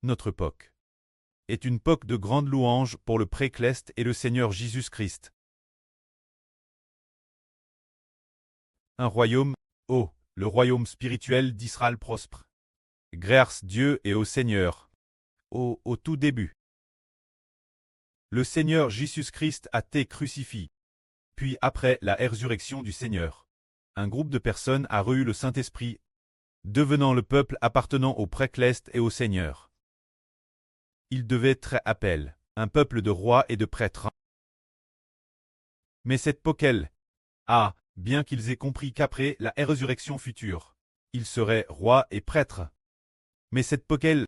notre époque, est une époque de grande louange pour le Précleste et le Seigneur Jésus-Christ. Un royaume, oh, le royaume spirituel d'Israël prospère. Grâce Dieu et au Seigneur. Au tout début. Le Seigneur Jésus-Christ a été crucifié. Puis après la résurrection du Seigneur, un groupe de personnes a reçu le Saint-Esprit, devenant le peuple appartenant au Précleste et au Seigneur. Il devait être appelé un peuple de rois et de prêtres. Mais cette époque-là, bien qu'ils aient compris qu'après la résurrection future, ils seraient rois et prêtres. Mais cette époque-là,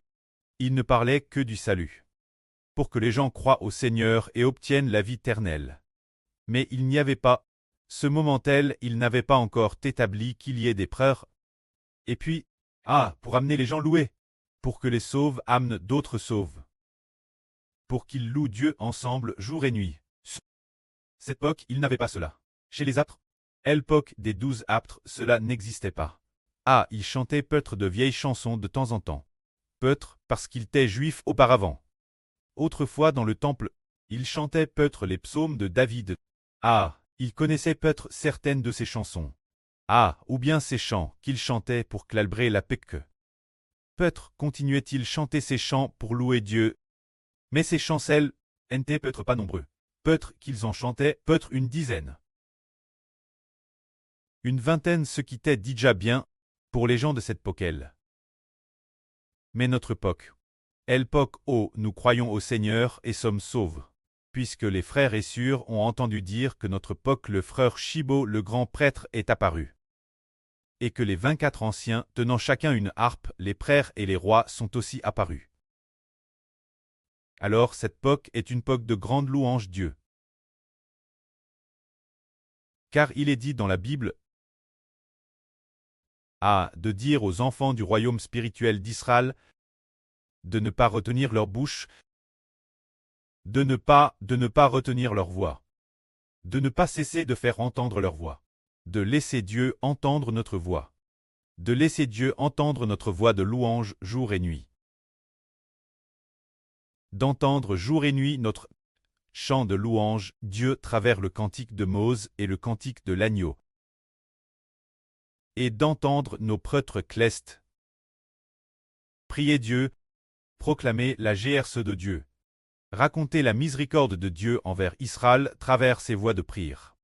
ils ne parlaient que du salut, pour que les gens croient au Seigneur et obtiennent la vie éternelle. Mais il n'y avait pas, ce moment-là, il n'avait pas encore établi qu'il y ait des prêtres. Et puis, pour amener les gens loués, pour que les sauves amenent d'autres sauves, pour qu'ils louent Dieu ensemble jour et nuit. Cette époque, il n'avait pas cela. Chez les apôtres, l'époque des 12 apôtres, cela n'existait pas. Ils chantaient peut-être de vieilles chansons de temps en temps. Peut-être parce qu'ils étaient juifs auparavant. Autrefois dans le temple, ils chantaient peut-être les psaumes de David. Ils connaissaient peut-être certaines de ces chansons. Ou bien ces chants qu'ils chantaient pour célébrer la Pâque. Peut-être continuaient-ils chanter ces chants pour louer Dieu. Mais ces chansons n'étaient peut-être pas nombreux. Peut-être qu'ils en chantaient peut-être une dizaine. Une vingtaine ce qui était déjà bien pour les gens de cette époque-là. Mais notre époque, l'époque où nous croyons au Seigneur et sommes sauvés, puisque les frères et sœurs ont entendu dire que notre époque le frère Shibo le grand prêtre est apparu. Et que les 24 anciens tenant chacun une harpe, les prêtres et les rois sont aussi apparus. Alors cette époque est une époque de grande louange Dieu. Car il est dit dans la Bible, de dire aux enfants du royaume spirituel d'Israël de ne pas retenir leur bouche, de ne pas retenir leur voix, de ne pas cesser de faire entendre leur voix, de laisser Dieu entendre notre voix, de laisser Dieu entendre notre voix de louange jour et nuit, d'entendre jour et nuit notre chant de louange Dieu travers le cantique de Mose et le cantique de l'agneau, et d'entendre nos prêtres clestes prier Dieu, proclamer la grâce de Dieu, raconter la miséricorde de Dieu envers Israël travers ses voix de prière,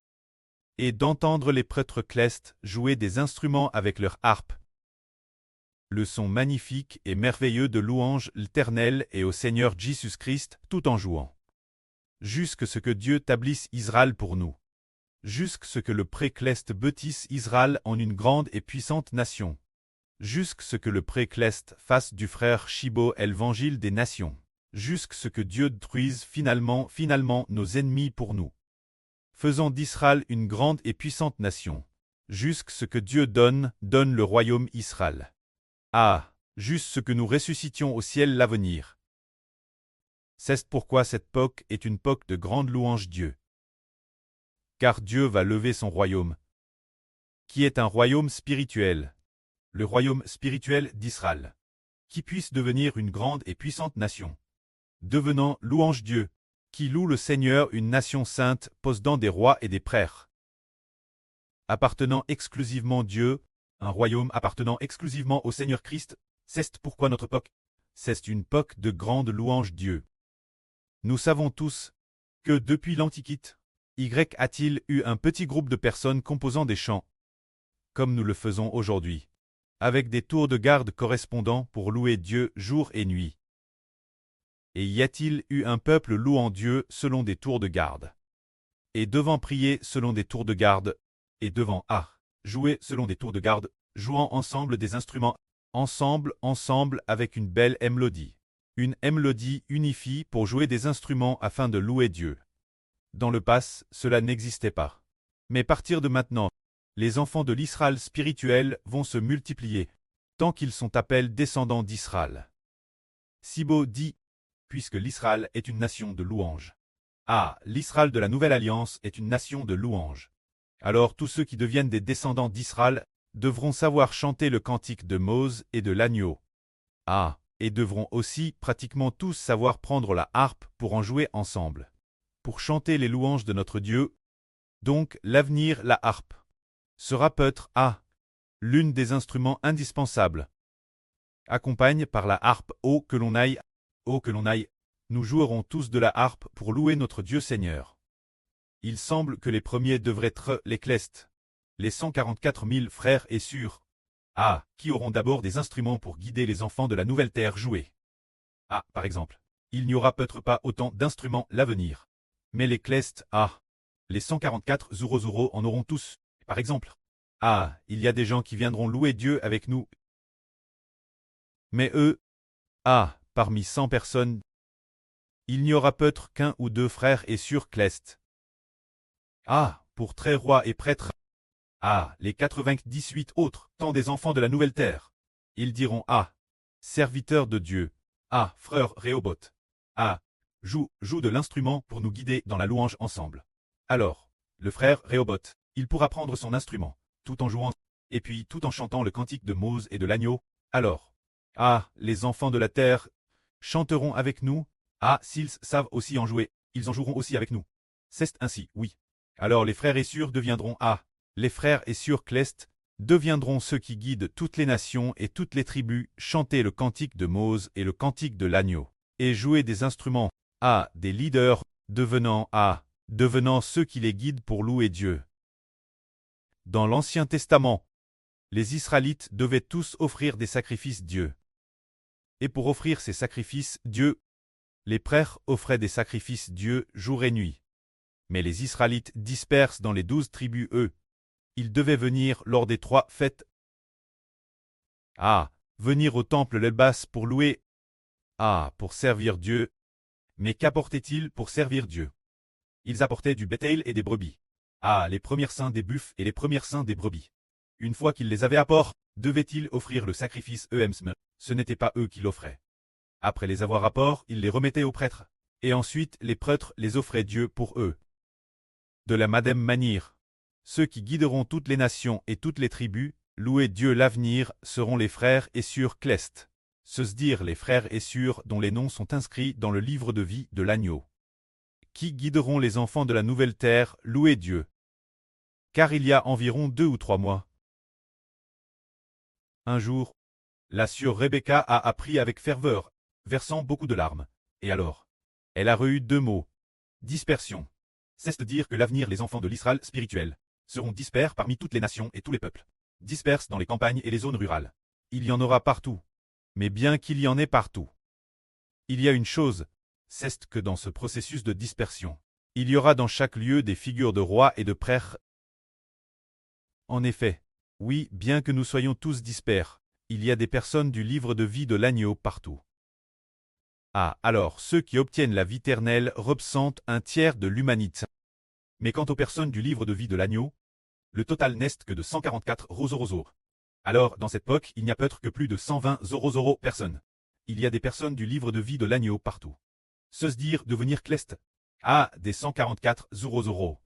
et d'entendre les prêtres clestes jouer des instruments avec leur harpe, le son magnifique et merveilleux de louange l'Éternel et au Seigneur Jésus-Christ tout en jouant. Jusque ce que Dieu établisse Israël pour nous. Jusque ce que le Précleste bâtisse Israël en une grande et puissante nation. Jusque ce que le Précleste fasse du frère Shibo l'évangile des nations. Jusque ce que Dieu détruise finalement nos ennemis pour nous. Faisant d'Israël une grande et puissante nation. Jusque ce que Dieu donne le royaume Israël. Juste ce que nous ressuscitions au ciel l'avenir. C'est pourquoi cette époque est une époque de grande louange Dieu. Car Dieu va lever son royaume, qui est un royaume spirituel, le royaume spirituel d'Israël, qui puisse devenir une grande et puissante nation, devenant louange Dieu, qui loue le Seigneur une nation sainte possédant des rois et des prêtres, appartenant exclusivement Dieu, un royaume appartenant exclusivement au Seigneur Christ, c'est pourquoi notre époque, c'est une époque de grande louange Dieu. Nous savons tous que depuis l'Antiquité, a-t-il eu un petit groupe de personnes composant des chants, comme nous le faisons aujourd'hui, avec des tours de garde correspondants pour louer Dieu jour et nuit. Et y a-t-il eu un peuple louant Dieu selon des tours de garde, et devant prier selon des tours de garde, et devant jouer selon des tours de garde, jouant ensemble des instruments, ensemble avec une belle mélodie. Une mélodie unifiée pour jouer des instruments afin de louer Dieu. Dans le passé, cela n'existait pas. Mais partir de maintenant, les enfants de l'Israël spirituel vont se multiplier, tant qu'ils sont appelés descendants d'Israël. Sibo dit, puisque l'Israël est une nation de louange. L'Israël de la Nouvelle Alliance est une nation de louange. Alors tous ceux qui deviennent des descendants d'Israël devront savoir chanter le cantique de Mose et de l'agneau. et devront aussi pratiquement tous savoir prendre la harpe pour en jouer ensemble. Pour chanter les louanges de notre Dieu, donc l'avenir, la harpe, sera peut-être l'une des instruments indispensables. Accompagne par la harpe, ô que l'on aille, nous jouerons tous de la harpe pour louer notre Dieu Seigneur. Il semble que les premiers devraient être les clestes, les 144 000 frères et sœurs, qui auront d'abord des instruments pour guider les enfants de la nouvelle terre jouer. Par exemple, il n'y aura peut-être pas autant d'instruments l'avenir. Mais les clestes, les 144 Zoro en auront tous, par exemple. Il y a des gens qui viendront louer Dieu avec nous. Mais eux, parmi 100 personnes, il n'y aura peut-être qu'un ou deux frères et sœurs clestes. Pour très rois et prêtres, les 98 autres, tant des enfants de la nouvelle terre. Ils diront serviteurs de Dieu, frère Rehoboth, joue de l'instrument pour nous guider dans la louange ensemble. Alors, le frère Rehoboth, il pourra prendre son instrument, tout en jouant, et puis tout en chantant le cantique de Mose et de l'agneau. Alors, les enfants de la terre chanteront avec nous. S'ils savent aussi en jouer, ils en joueront aussi avec nous. C'est ainsi, oui. Alors les frères et sœurs deviendront les frères et sœurs clestes deviendront ceux qui guident toutes les nations et toutes les tribus, chanter le cantique de Mose et le cantique de l'agneau, et jouer des instruments, des leaders, devenant ceux qui les guident pour louer Dieu. Dans l'Ancien Testament, les Israélites devaient tous offrir des sacrifices Dieu. Et pour offrir ces sacrifices Dieu, les prêtres offraient des sacrifices Dieu jour et nuit. Mais les Israélites dispersent dans les 12 tribus, ils devaient venir lors des 3 fêtes. Venir au temple l'Elbas pour louer. Pour servir Dieu. Mais qu'apportaient-ils pour servir Dieu? Ils apportaient du bétail et des brebis. Les premiers saints des buffles et les premiers saints des brebis. Une fois qu'ils les avaient à port, devaient-ils offrir le sacrifice eux-mêmes? Ce n'était pas eux qui l'offraient. Après les avoir à port, ils les remettaient aux prêtres. Et ensuite, les prêtres les offraient Dieu pour eux. De la même manière, ceux qui guideront toutes les nations et toutes les tribus, louer Dieu l'avenir, seront les frères et sœurs clestes. C'est-à-dire les frères et sœurs dont les noms sont inscrits dans le livre de vie de l'agneau. Qui guideront les enfants de la nouvelle terre, louer Dieu. Car il y a environ 2 ou 3 mois. Un jour, la sœur Rebecca a appris avec ferveur, versant beaucoup de larmes. Et alors, elle a reçu 2 mots. Dispersion. C'est-à-dire que l'avenir les enfants de l'Israël spirituel seront dispers parmi toutes les nations et tous les peuples. Disperses dans les campagnes et les zones rurales. Il y en aura partout. Mais bien qu'il y en ait partout, il y a une chose, c'est que dans ce processus de dispersion, il y aura dans chaque lieu des figures de rois et de prêtres. En effet, oui, bien que nous soyons tous dispers, il y a des personnes du livre de vie de l'agneau partout. Alors ceux qui obtiennent la vie éternelle représentent un tiers de l'humanité. Mais quant aux personnes du livre de vie de l'agneau, le total n'est que de 144 Zoro. Alors, dans cette époque, il n'y a peut-être que plus de 120 Zoro personnes. Il y a des personnes du livre de vie de l'agneau partout. C'est-à-dire devenir clestes. Des 144 Zoro.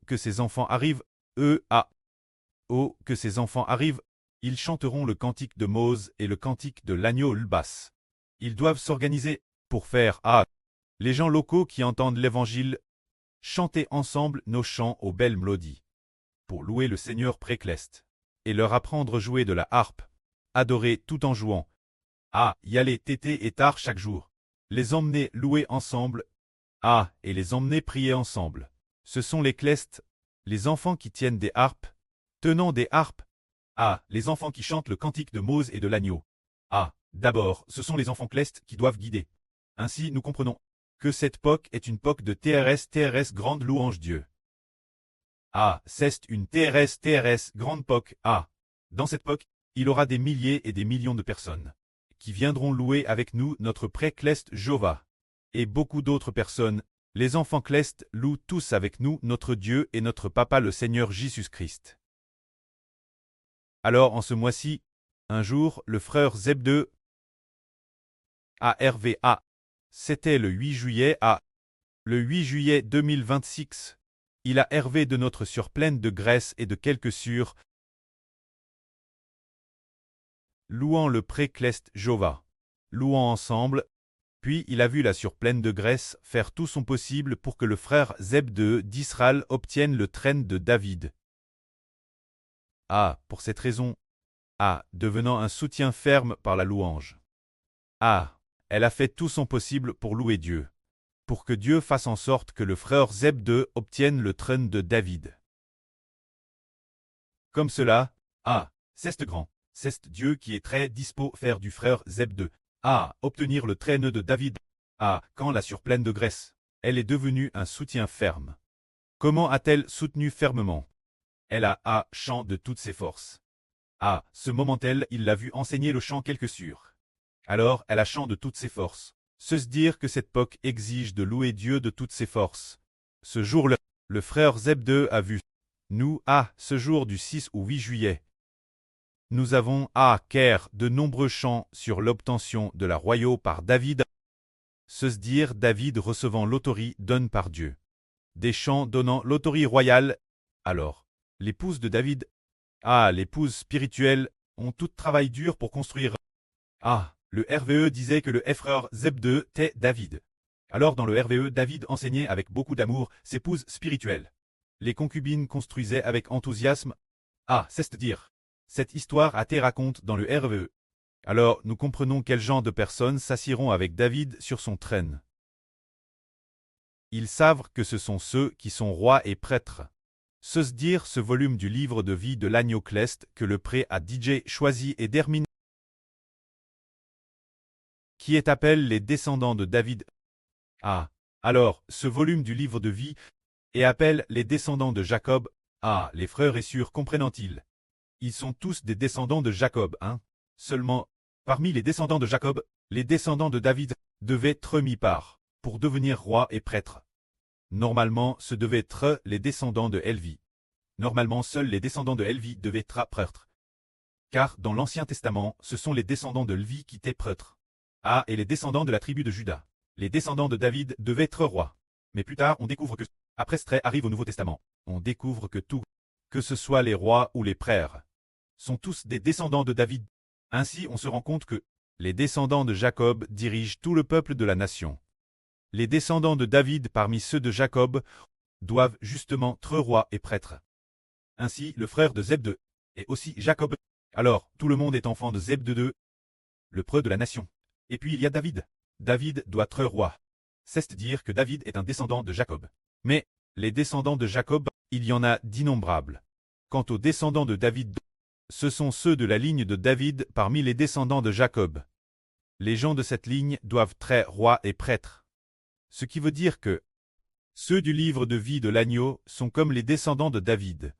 Que ces enfants arrivent, que ces enfants arrivent, ils chanteront le cantique de Mose et le cantique de l'agneau l'Bas. Ils doivent s'organiser pour faire les gens locaux qui entendent l'évangile chanter ensemble nos chants aux belles mélodies pour louer le Seigneur précleste et leur apprendre à jouer de la harpe, adorer tout en jouant, y aller tété et tard chaque jour, les emmener louer ensemble, et les emmener prier ensemble. Ce sont les clestes, les enfants qui tiennent des harpes, tenant des harpes, les enfants qui chantent le cantique de Mose et de l'agneau. D'abord, ce sont les enfants clestes qui doivent guider. Ainsi, nous comprenons que cette époque est une époque de TRS grande louange Dieu. C'est une TRS grande époque. Dans cette époque, il y aura des milliers et des millions de personnes qui viendront louer avec nous notre pré-cleste Jéhovah. Et beaucoup d'autres personnes, les enfants clestes, louent tous avec nous notre Dieu et notre Papa le Seigneur Jésus-Christ. Alors en ce mois-ci, un jour, le frère Zebdeux RVA, c'était le 8 juillet le 8 juillet 2026, il a hervé de notre sœur pleine de graisse et de quelques sûrs, louant le pré-cleste Jéhovah. louant ensemble. Puis il a vu la surpleine de graisse faire tout son possible pour que le frère Zebdée d'Israël obtienne le trône de David. Pour cette raison, devenant un soutien ferme par la louange. Elle a fait tout son possible pour louer Dieu, pour que Dieu fasse en sorte que le frère Zebdée obtienne le trône de David. Comme cela, c'est grand, c'est Dieu qui est très dispo faire du frère Zebdée, obtenir le trône de David. Quand la surpleine de graisse, elle est devenue un soutien ferme. Comment a-t-elle soutenu fermement? Elle a chant de toutes ses forces. Ce moment-elle, il l'a vu enseigner le chant quelque sûr. Alors, elle a chant de toutes ses forces. Se dire que cette époque exige de louer Dieu de toutes ses forces. Ce jour-là, le frère Zebdée a vu. Nous, ce jour du 6 ou 8 juillet. Nous avons, de nombreux chants sur l'obtention de la royauté par David. Se dire David recevant l'autorité donne par Dieu. Des chants donnant l'autorité royale. Alors, l'épouse de David, l'épouse spirituelle, ont tout travail dur pour construire. Le RVE disait que le frère Zebdée était David. Alors dans le RVE, David enseignait avec beaucoup d'amour ses épouses spirituelles. Les concubines construisaient avec enthousiasme. C'est-à-dire. Cette histoire a été raconte dans le RVE. Alors nous comprenons quel genre de personnes s'assiront avec David sur son trône. Ils savent que ce sont ceux qui sont rois et prêtres. Se dire ce volume du livre de vie de l'agneau cleste que le pré a DJ choisi et terminé. Qui est appelle les descendants de David. Alors, ce volume du livre de vie, et appelle les descendants de Jacob. Les frères et sœurs comprennent-ils? Ils sont tous des descendants de Jacob, Seulement, parmi les descendants de Jacob, les descendants de David devaient être mis part, pour devenir roi et prêtre. Normalement, ce devaient être les descendants de Lévi. Normalement, seuls les descendants de Lévi devaient être prêtres. Car dans l'Ancien Testament, ce sont les descendants de Lévi qui étaient prêtres. Et les descendants de la tribu de Juda. Les descendants de David devaient être rois. Mais plus tard, on découvre que, après ce trait arrive au Nouveau Testament, on découvre que tout, que ce soit les rois ou les prêtres, sont tous des descendants de David. Ainsi, on se rend compte que les descendants de Jacob dirigent tout le peuple de la nation. Les descendants de David parmi ceux de Jacob doivent justement être rois et prêtres. Ainsi, le frère de Zebdée est aussi Jacob. Alors, tout le monde est enfant de Zebdée, le preux de la nation. Et puis il y a David. David doit être roi. C'est-à-dire que David est un descendant de Jacob. Mais, les descendants de Jacob, il y en a d'innombrables. Quant aux descendants de David, ce sont ceux de la ligne de David parmi les descendants de Jacob. Les gens de cette ligne doivent être rois et prêtres. Ce qui veut dire que ceux du livre de vie de l'agneau sont comme les descendants de David.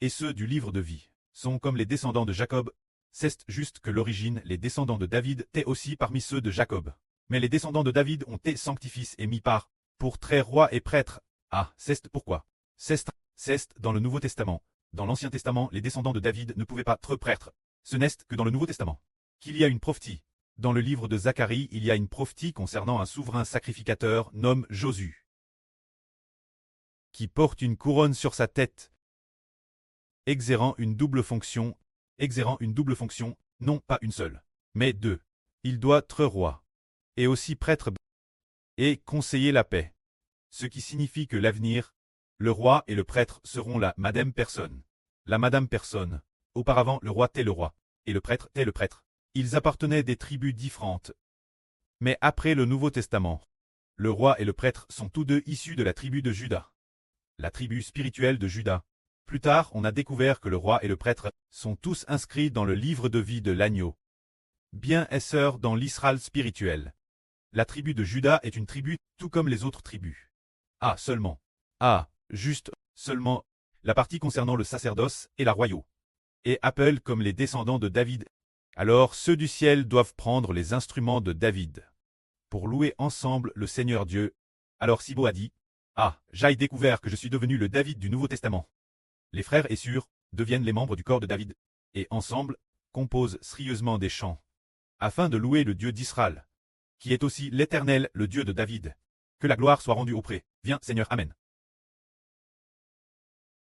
Et ceux du livre de vie sont comme les descendants de Jacob. C'est juste que l'origine, les descendants de David, étaient aussi parmi ceux de Jacob. Mais les descendants de David ont été sanctifiés et mis part, pour très rois et prêtres. C'est pourquoi. C'est dans le Nouveau Testament. Dans l'Ancien Testament, les descendants de David ne pouvaient pas être prêtres. Ce n'est que dans le Nouveau Testament qu'il y a une prophétie. Dans le livre de Zacharie, il y a une prophétie concernant un souverain sacrificateur nommé Josué, qui porte une couronne sur sa tête, exerçant une double fonction, non pas une seule, mais deux. Il doit être roi, et aussi prêtre, et conseiller la paix. Ce qui signifie que l'avenir, le roi et le prêtre seront la madame personne. La madame personne. Auparavant, le roi était le roi, et le prêtre était le prêtre. Ils appartenaient des tribus différentes. Mais après le Nouveau Testament, le roi et le prêtre sont tous deux issus de la tribu de Juda. La tribu spirituelle de Juda. Plus tard, on a découvert que le roi et le prêtre sont tous inscrits dans le livre de vie de l'agneau. Bien et sœurs dans l'Israël spirituel. La tribu de Juda est une tribu, tout comme les autres tribus. Seulement. Seulement, la partie concernant le sacerdoce et la royauté. Et appelle comme les descendants de David. Alors ceux du ciel doivent prendre les instruments de David. Pour louer ensemble le Seigneur Dieu. Alors Sibo a dit, j'ai découvert que je suis devenu le David du Nouveau Testament. Les frères et sœurs deviennent les membres du corps de David, et ensemble, composent sérieusement des chants, afin de louer le Dieu d'Israël, qui est aussi l'Éternel, le Dieu de David. Que la gloire soit rendue auprès. Viens, Seigneur, Amen.